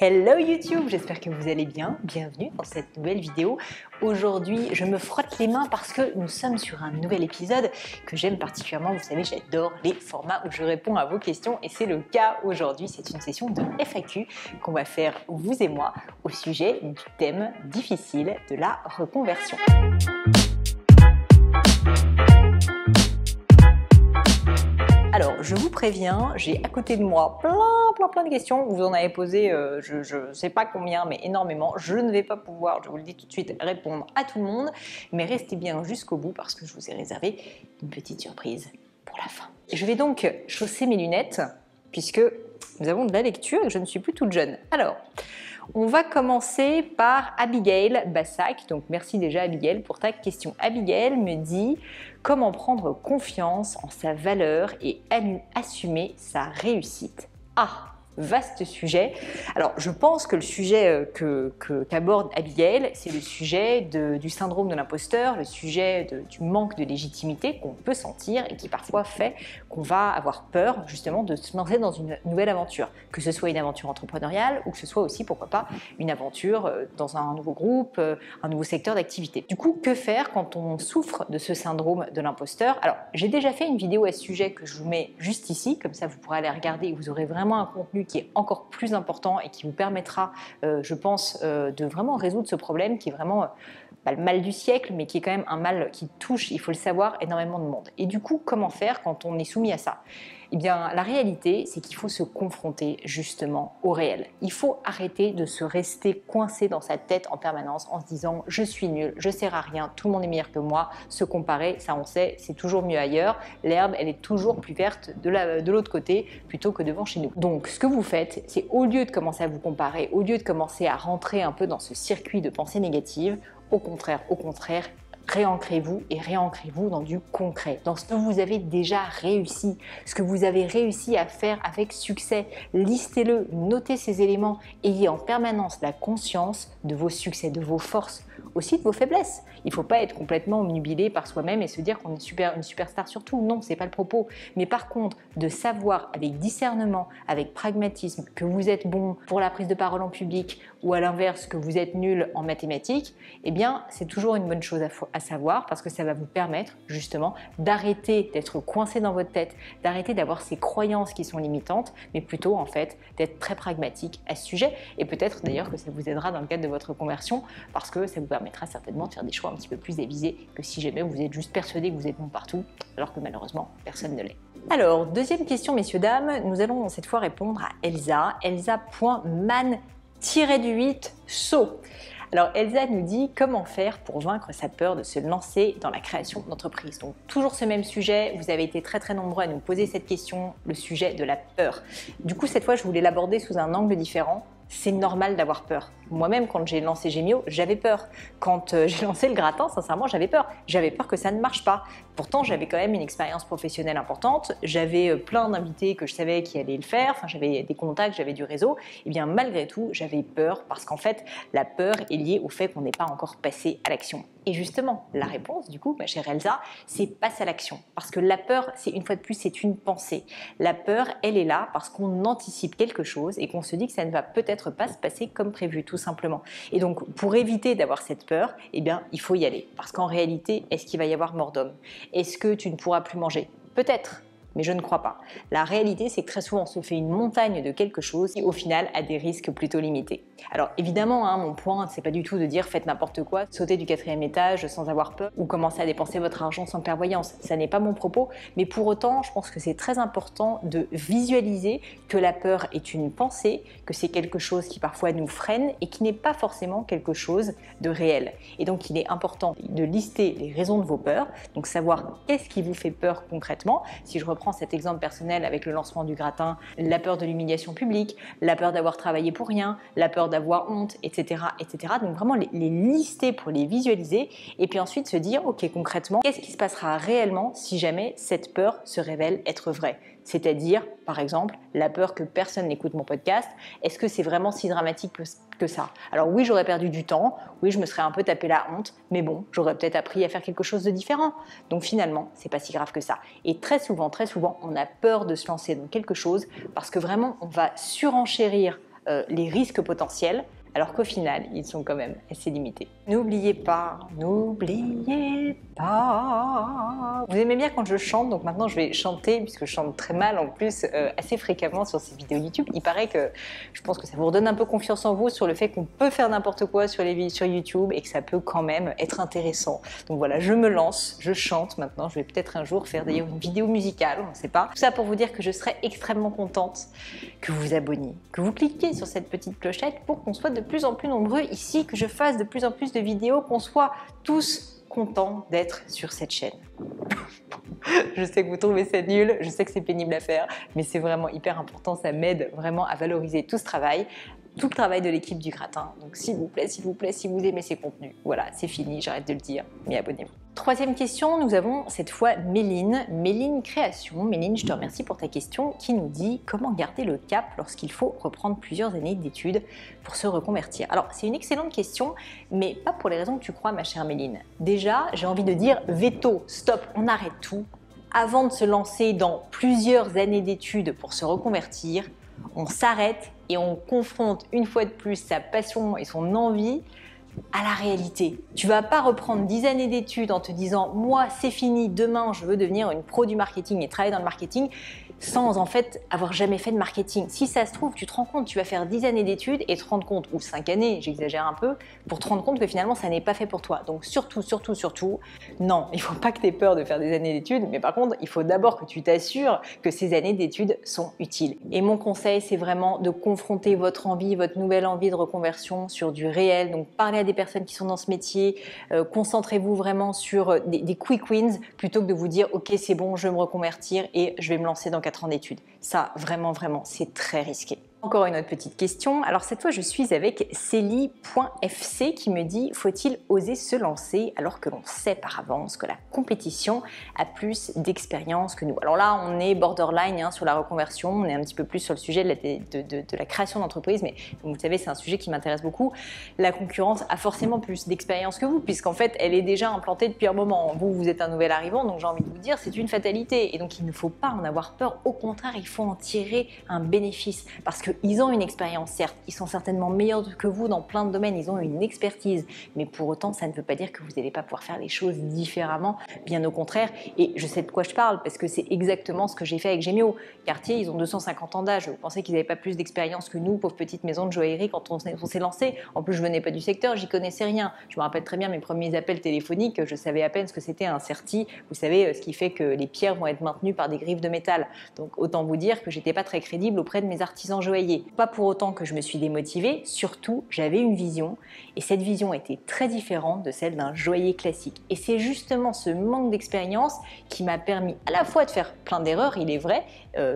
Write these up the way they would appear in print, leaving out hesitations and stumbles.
Hello YouTube, j'espère que vous allez bien. Bienvenue dans cette nouvelle vidéo. Aujourd'hui, je me frotte les mains parce que nous sommes sur un nouvel épisode que j'aime particulièrement. Vous savez, j'adore les formats où je réponds à vos questions et c'est le cas aujourd'hui. C'est une session de FAQ qu'on va faire, vous et moi, au sujet du thème difficile de la reconversion. Alors, je vous préviens, j'ai à côté de moi plein de questions. Vous en avez posé, je ne sais pas combien, mais énormément. Je ne vais pas pouvoir, je vous le dis tout de suite, répondre à tout le monde. Mais restez bien jusqu'au bout parce que je vous ai réservé une petite surprise pour la fin. Je vais donc chausser mes lunettes puisque nous avons de la lecture et je ne suis plus toute jeune. Alors, on va commencer par Abigail Bassac. Donc merci déjà Abigail pour ta question. Abigail me dit comment prendre confiance en sa valeur et assumer sa réussite. Ah, vaste sujet. Alors, je pense que le sujet qu'aborde Abigail, c'est le sujet du syndrome de l'imposteur, le sujet du manque de légitimité qu'on peut sentir et qui parfois fait qu'on va avoir peur justement de se lancer dans une nouvelle aventure, que ce soit une aventure entrepreneuriale ou que ce soit aussi, pourquoi pas, une aventure dans un nouveau groupe, un nouveau secteur d'activité. Du coup, que faire quand on souffre de ce syndrome de l'imposteur? Alors, j'ai déjà fait une vidéo à ce sujet que je vous mets juste ici, comme ça vous pourrez aller regarder et vous aurez vraiment un contenu qui est encore plus important et qui vous permettra, je pense, de vraiment résoudre ce problème qui est vraiment pas le mal du siècle, mais qui est quand même un mal qui touche, il faut le savoir, énormément de monde. Et du coup, comment faire quand on est soumis à ça? Eh bien, la réalité, c'est qu'il faut se confronter justement au réel. Il faut arrêter de se rester coincé dans sa tête en permanence en se disant « je suis nul, je sers à rien, tout le monde est meilleur que moi », se comparer, ça on sait, c'est toujours mieux ailleurs, l'herbe elle est toujours plus verte de l'autre côté plutôt que devant chez nous. Donc ce que vous faites, c'est au lieu de commencer à vous comparer, au lieu de commencer à rentrer un peu dans ce circuit de pensée négative, au contraire, réancrez-vous et réancrez-vous dans du concret, dans ce que vous avez déjà réussi, ce que vous avez réussi à faire avec succès. Listez-le, notez ces éléments, ayez en permanence la conscience de vos succès, de vos forces, aussi de vos faiblesses. Il ne faut pas être complètement omnubilé par soi-même et se dire qu'on est une superstar sur tout. Non, c'est pas le propos. Mais par contre, de savoir avec discernement, avec pragmatisme, que vous êtes bon pour la prise de parole en public ou à l'inverse, que vous êtes nul en mathématiques, eh bien, c'est toujours une bonne chose à savoir parce que ça va vous permettre justement d'arrêter d'être coincé dans votre tête, d'arrêter d'avoir ces croyances qui sont limitantes, mais plutôt en fait d'être très pragmatique à ce sujet. Et peut-être d'ailleurs que ça vous aidera dans le cadre de votre conversion parce que ça vous permettra certainement de faire des choix un petit peu plus avisés que si jamais vous êtes juste persuadé que vous êtes bon partout, alors que malheureusement personne ne l'est. Alors, deuxième question, messieurs, dames, nous allons cette fois répondre à Elsa. Elsa.man-8so. Alors Elsa nous dit comment faire pour vaincre sa peur de se lancer dans la création d'entreprise. Donc toujours ce même sujet, vous avez été très nombreux à nous poser cette question, le sujet de la peur. Du coup cette fois je voulais l'aborder sous un angle différent. C'est normal d'avoir peur. Moi-même, quand j'ai lancé Gemio, j'avais peur. Quand j'ai lancé le gratin, sincèrement, j'avais peur. J'avais peur que ça ne marche pas. Pourtant, j'avais quand même une expérience professionnelle importante. J'avais plein d'invités que je savais qui allaient le faire. Enfin, j'avais des contacts, j'avais du réseau. Et bien, malgré tout, j'avais peur parce qu'en fait, la peur est liée au fait qu'on n'est pas encore passé à l'action. Et justement, la réponse, du coup, ma chère Elsa, c'est passer à l'action. Parce que la peur, c'est une fois de plus, c'est une pensée. La peur, elle est là parce qu'on anticipe quelque chose et qu'on se dit que ça ne va peut-être pas se passer comme prévu, tout simplement. Et donc, pour éviter d'avoir cette peur, eh bien, il faut y aller. Parce qu'en réalité, est-ce qu'il va y avoir mort d'homme? Est-ce que tu ne pourras plus manger? Peut-être. Mais je ne crois pas. La réalité, c'est que très souvent, on se fait une montagne de quelque chose qui, au final, a des risques plutôt limités. Alors, évidemment, mon point, c'est pas du tout de dire faites n'importe quoi, sautez du 4e étage sans avoir peur ou commencez à dépenser votre argent sans clairvoyance. Ça n'est pas mon propos, mais pour autant, je pense que c'est très important de visualiser que la peur est une pensée, que c'est quelque chose qui parfois nous freine et qui n'est pas forcément quelque chose de réel. Et donc, il est important de lister les raisons de vos peurs, donc savoir qu'est-ce qui vous fait peur concrètement. Si je reprends cet exemple personnel avec le lancement du gratin, la peur de l'humiliation publique, la peur d'avoir travaillé pour rien, la peur d'avoir honte, etc. etc. Donc vraiment les lister pour les visualiser et puis ensuite se dire ok concrètement qu'est-ce qui se passera réellement si jamais cette peur se révèle être vraie. C'est-à-dire, par exemple, la peur que personne n'écoute mon podcast. Est-ce que c'est vraiment si dramatique que ça? Alors oui, j'aurais perdu du temps, oui, je me serais un peu tapé la honte, mais bon, j'aurais peut-être appris à faire quelque chose de différent. Donc finalement, c'est pas si grave que ça. Et très souvent, on a peur de se lancer dans quelque chose parce que vraiment, on va surenchérir les risques potentiels, alors qu'au final, ils sont quand même assez limités. N'oubliez pas, n'oubliez pas. Vous aimez bien quand je chante, donc maintenant je vais chanter, puisque je chante très mal en plus, assez fréquemment sur ces vidéos YouTube. Il paraît que je pense que ça vous redonne un peu confiance en vous sur le fait qu'on peut faire n'importe quoi sur YouTube et que ça peut quand même être intéressant. Donc voilà, je me lance, je chante maintenant. Je vais peut-être un jour faire d'ailleurs une vidéo musicale, on ne sait pas. Tout ça pour vous dire que je serais extrêmement contente que vous vous abonniez, que vous cliquiez sur cette petite clochette pour qu'on soit de plus en plus nombreux ici, que je fasse de plus en plus de vidéos, qu'on soit tous contents d'être sur cette chaîne. Je sais que vous trouvez ça nul, je sais que c'est pénible à faire, mais c'est vraiment hyper important, ça m'aide vraiment à valoriser tout ce travail, tout le travail de l'équipe du Gratin. Donc s'il vous plaît, si vous aimez ces contenus, voilà, c'est fini, j'arrête de le dire, mais abonnez-vous. Troisième question, nous avons cette fois Méline Création. Méline, je te remercie pour ta question qui nous dit comment garder le cap lorsqu'il faut reprendre plusieurs années d'études pour se reconvertir. Alors c'est une excellente question, mais pas pour les raisons que tu crois, ma chère Méline. Déjà, j'ai envie de dire veto, stop, on arrête tout. Avant de se lancer dans plusieurs années d'études pour se reconvertir, on s'arrête et on confronte une fois de plus sa passion et son envie à la réalité. Tu vas pas reprendre 10 années d'études en te disant « moi c'est fini, demain je veux devenir une pro du marketing et travailler dans le marketing » sans en fait avoir jamais fait de marketing. Si ça se trouve, tu te rends compte, tu vas faire 10 années d'études et te rendre compte, ou 5 années, j'exagère un peu, pour te rendre compte que finalement ça n'est pas fait pour toi. Donc surtout, non, il faut pas que tu aies peur de faire des années d'études, mais par contre, il faut d'abord que tu t'assures que ces années d'études sont utiles. Et mon conseil, c'est vraiment de confronter votre envie, votre nouvelle envie de reconversion sur du réel. Donc parlez à des personnes qui sont dans ce métier, concentrez-vous vraiment sur des quick wins plutôt que de vous dire « ok, c'est bon, je vais me reconvertir et je vais me lancer dans 4 ans d'études ». Ça, vraiment, c'est très risqué. Encore une autre petite question. Alors cette fois, je suis avec Célie.fc qui me dit « Faut-il oser se lancer alors que l'on sait par avance que la compétition a plus d'expérience que nous ?» Alors là, on est borderline sur la reconversion, on est un petit peu plus sur le sujet de la création d'entreprise, mais vous savez, c'est un sujet qui m'intéresse beaucoup. La concurrence a forcément plus d'expérience que vous, puisqu'en fait, elle est déjà implantée depuis un moment. Vous êtes un nouvel arrivant, donc j'ai envie de vous dire, c'est une fatalité. Et donc, il ne faut pas en avoir peur. Au contraire, il faut en tirer un bénéfice, parce que ils ont une expérience, certes, ils sont certainement meilleurs que vous dans plein de domaines, ils ont une expertise, mais pour autant, ça ne veut pas dire que vous n'allez pas pouvoir faire les choses différemment, bien au contraire. Et je sais de quoi je parle, parce que c'est exactement ce que j'ai fait avec Gemio. Cartier, ils ont 250 ans d'âge, vous pensez qu'ils n'avaient pas plus d'expérience que nous, pauvre petite maison de joaillerie, quand on s'est lancé. En plus, je venais pas du secteur, j'y connaissais rien. Je me rappelle très bien mes premiers appels téléphoniques, je savais à peine ce que c'était un certi, vous savez, ce qui fait que les pierres vont être maintenues par des griffes de métal. Donc autant vous dire que j'étais pas très crédible auprès de mes artisans joailliers. Pas pour autant que je me suis démotivée, surtout j'avais une vision et cette vision était très différente de celle d'un joaillier classique. Et c'est justement ce manque d'expérience qui m'a permis à la fois de faire plein d'erreurs, il est vrai,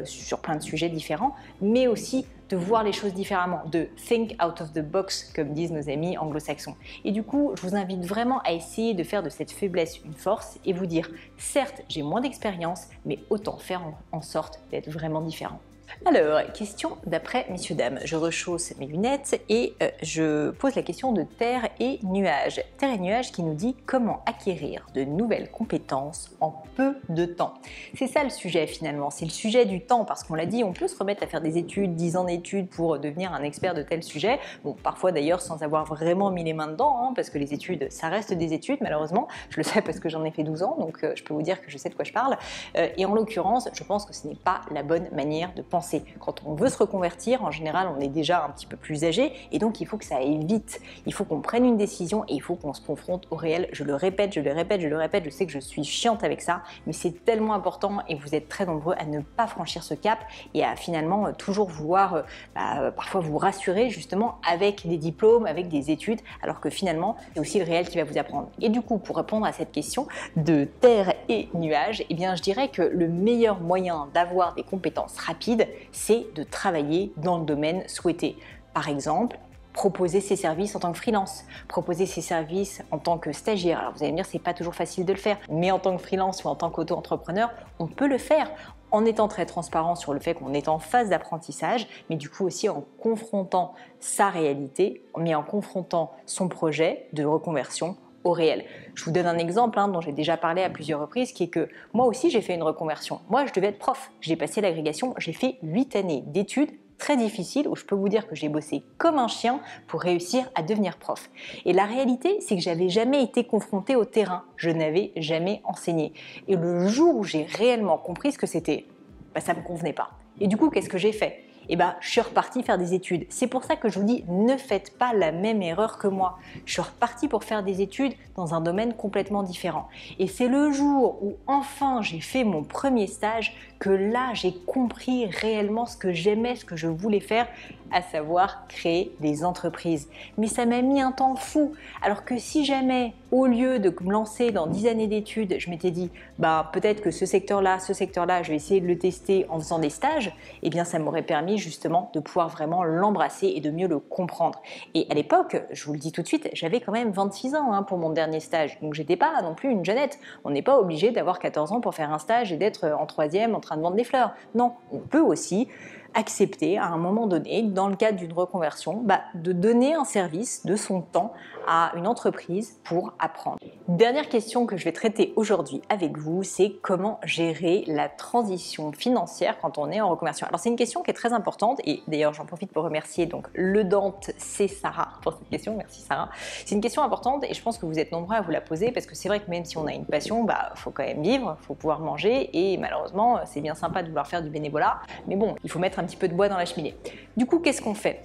sur plein de sujets différents, mais aussi de voir les choses différemment, de think out of the box, comme disent nos amis anglo-saxons. Et du coup, je vous invite vraiment à essayer de faire de cette faiblesse une force et vous dire, certes, j'ai moins d'expérience, mais autant faire en sorte d'être vraiment différent. Alors, question d'après messieurs dames. Je rechausse mes lunettes et je pose la question de Terre et Nuages. Terre et Nuages qui nous dit comment acquérir de nouvelles compétences en peu de temps. C'est ça le sujet finalement, c'est le sujet du temps parce qu'on l'a dit, on peut se remettre à faire des études, 10 ans d'études pour devenir un expert de tel sujet. Bon, parfois d'ailleurs sans avoir vraiment mis les mains dedans, parce que les études, ça reste des études malheureusement. Je le sais parce que j'en ai fait 12 ans, donc je peux vous dire que je sais de quoi je parle. Et en l'occurrence, je pense que ce n'est pas la bonne manière de penser. Quand on veut se reconvertir, en général, on est déjà un petit peu plus âgé et donc il faut que ça aille vite. Il faut qu'on prenne une décision et il faut qu'on se confronte au réel. Je le répète, je sais que je suis chiante avec ça, mais c'est tellement important et vous êtes très nombreux à ne pas franchir ce cap et à finalement toujours vouloir parfois vous rassurer justement avec des diplômes, avec des études, alors que finalement, c'est aussi le réel qui va vous apprendre. Et du coup, pour répondre à cette question de Terre et Nuages, eh bien, je dirais que le meilleur moyen d'avoir des compétences rapides, c'est de travailler dans le domaine souhaité. Par exemple, proposer ses services en tant que freelance, proposer ses services en tant que stagiaire. Alors vous allez me dire, c'est pas toujours facile de le faire, mais en tant que freelance ou en tant qu'auto-entrepreneur, on peut le faire en étant très transparent sur le fait qu'on est en phase d'apprentissage, mais du coup aussi en confrontant sa réalité, mais en confrontant son projet de reconversion au réel. Je vous donne un exemple dont j'ai déjà parlé à plusieurs reprises, qui est que moi aussi j'ai fait une reconversion. Moi je devais être prof, j'ai passé l'agrégation, j'ai fait 8 années d'études très difficile où je peux vous dire que j'ai bossé comme un chien pour réussir à devenir prof. Et la réalité, c'est que j'avais jamais été confrontée au terrain, je n'avais jamais enseigné. Et le jour où j'ai réellement compris ce que c'était, ça me convenait pas. Et du coup, qu'est-ce que j'ai fait ? Je suis repartie faire des études. C'est pour ça que je vous dis, ne faites pas la même erreur que moi. Je suis repartie pour faire des études dans un domaine complètement différent. Et c'est le jour où enfin j'ai fait mon premier stage que là j'ai compris réellement ce que j'aimais, ce que je voulais faire, à savoir créer des entreprises. Mais ça m'a mis un temps fou. Alors que si jamais, au lieu de me lancer dans 10 années d'études, je m'étais dit, peut-être que ce secteur-là, je vais essayer de le tester en faisant des stages, eh bien ça m'aurait permis justement de pouvoir vraiment l'embrasser et de mieux le comprendre. Et à l'époque, je vous le dis tout de suite, j'avais quand même 26 ans pour mon dernier stage. Donc j'étais pas non plus une jeunette. On n'est pas obligé d'avoir 14 ans pour faire un stage et d'être en troisième en train de vendre des fleurs. Non, on peut aussi accepter à un moment donné, dans le cadre d'une reconversion, de donner un service de son temps à une entreprise pour apprendre. Dernière question que je vais traiter aujourd'hui avec vous, c'est comment gérer la transition financière quand on est en reconversion. Alors c'est une question qui est très importante et d'ailleurs j'en profite pour remercier donc le Dante, c'est Sarah pour cette question, merci Sarah. C'est une question importante et je pense que vous êtes nombreux à vous la poser parce que c'est vrai que même si on a une passion, faut quand même vivre, faut pouvoir manger et malheureusement c'est bien sympa de vouloir faire du bénévolat, mais bon, il faut mettre un petit peu de bois dans la cheminée. Du coup, qu'est-ce qu'on fait ?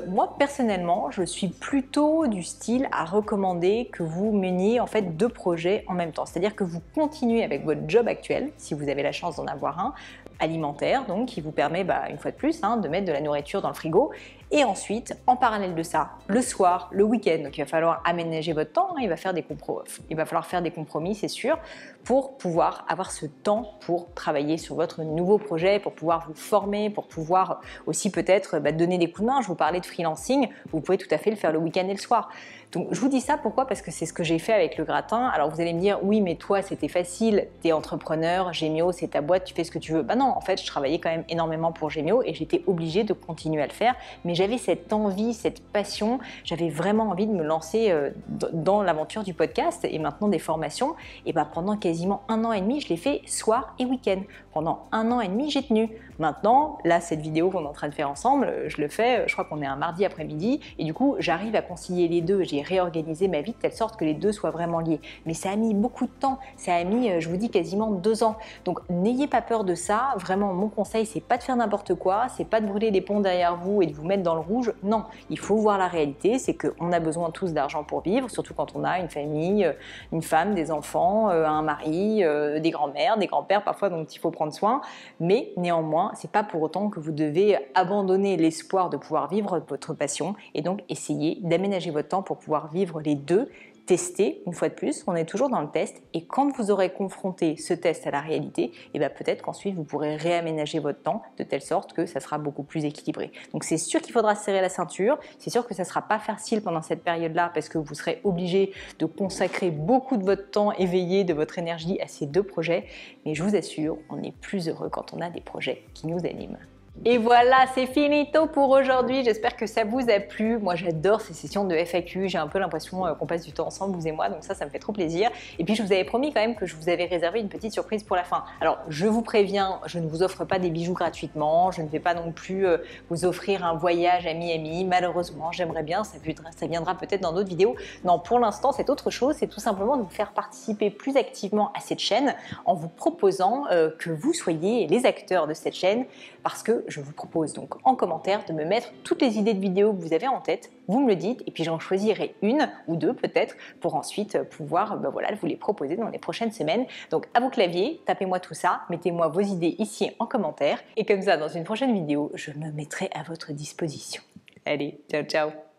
Moi, personnellement, je suis plutôt du style à recommander que vous meniez en fait 2 projets en même temps. C'est-à-dire que vous continuez avec votre job actuel, si vous avez la chance d'en avoir un, alimentaire, donc qui vous permet, une fois de plus, de mettre de la nourriture dans le frigo. Et ensuite, en parallèle de ça, le soir, le week-end, donc il va falloir aménager votre temps, il va falloir faire des compromis, c'est sûr, pour pouvoir avoir ce temps pour travailler sur votre nouveau projet, pour pouvoir vous former, pour pouvoir aussi peut-être donner des coups de main. Je vous parlais de freelancing, vous pouvez tout à fait le faire le week-end et le soir. Donc je vous dis ça pourquoi ? Parce que c'est ce que j'ai fait avec le gratin. Alors vous allez me dire, oui mais toi c'était facile, t'es entrepreneur, Gemio c'est ta boîte, tu fais ce que tu veux. Non, en fait je travaillais quand même énormément pour Gemio et j'étais obligée de continuer à le faire. Mais j'avais cette envie, cette passion, j'avais vraiment envie de me lancer dans l'aventure du podcast et maintenant des formations. Et pendant quasiment 1 an et demi, je l'ai fait soir et week-end. Pendant 1 an et demi, j'ai tenu. Maintenant, là, cette vidéo qu'on est en train de faire ensemble, je le fais, je crois qu'on est un mardi après-midi et du coup, j'arrive à concilier les deux. J'ai réorganisé ma vie de telle sorte que les deux soient vraiment liés. Mais ça a mis beaucoup de temps. Ça a mis, je vous dis, quasiment 2 ans. Donc, n'ayez pas peur de ça. Vraiment, mon conseil, c'est pas de faire n'importe quoi. C'est pas de brûler les ponts derrière vous et de vous mettre dans le rouge. Non, il faut voir la réalité. C'est qu'on a besoin tous d'argent pour vivre, surtout quand on a une famille, une femme, des enfants, un mari, des grands-mères, des grands-pères parfois dont il faut prendre soin. Mais néanmoins, c'est pas pour autant que vous devez abandonner l'espoir de pouvoir vivre votre passion et donc essayer d'aménager votre temps pour pouvoir vivre les deux, tester une fois de plus, on est toujours dans le test et quand vous aurez confronté ce test à la réalité, peut-être qu'ensuite vous pourrez réaménager votre temps de telle sorte que ça sera beaucoup plus équilibré. Donc c'est sûr qu'il faudra serrer la ceinture, c'est sûr que ça ne sera pas facile pendant cette période-là parce que vous serez obligé de consacrer beaucoup de votre temps éveillé, de votre énergie à ces 2 projets, mais je vous assure, on est plus heureux quand on a des projets qui nous animent. Et voilà, c'est finito pour aujourd'hui. J'espère que ça vous a plu. Moi, j'adore ces sessions de FAQ. J'ai un peu l'impression qu'on passe du temps ensemble, vous et moi. Donc ça me fait trop plaisir. Et puis, je vous avais promis quand même que je vous avais réservé une petite surprise pour la fin. Alors, je vous préviens, je ne vous offre pas des bijoux gratuitement. Je ne vais pas non plus vous offrir un voyage à Miami. Malheureusement, j'aimerais bien. Ça viendra peut-être dans d'autres vidéos. Non, pour l'instant, c'est autre chose. C'est tout simplement de vous faire participer plus activement à cette chaîne en vous proposant que vous soyez les acteurs de cette chaîne parce que je vous propose donc en commentaire de me mettre toutes les idées de vidéos que vous avez en tête, vous me le dites et puis j'en choisirai 1 ou 2 peut-être pour ensuite pouvoir vous les proposer dans les prochaines semaines. Donc à vos claviers, tapez-moi tout ça, mettez-moi vos idées ici en commentaire et comme ça dans une prochaine vidéo, je me mettrai à votre disposition. Allez, ciao ciao!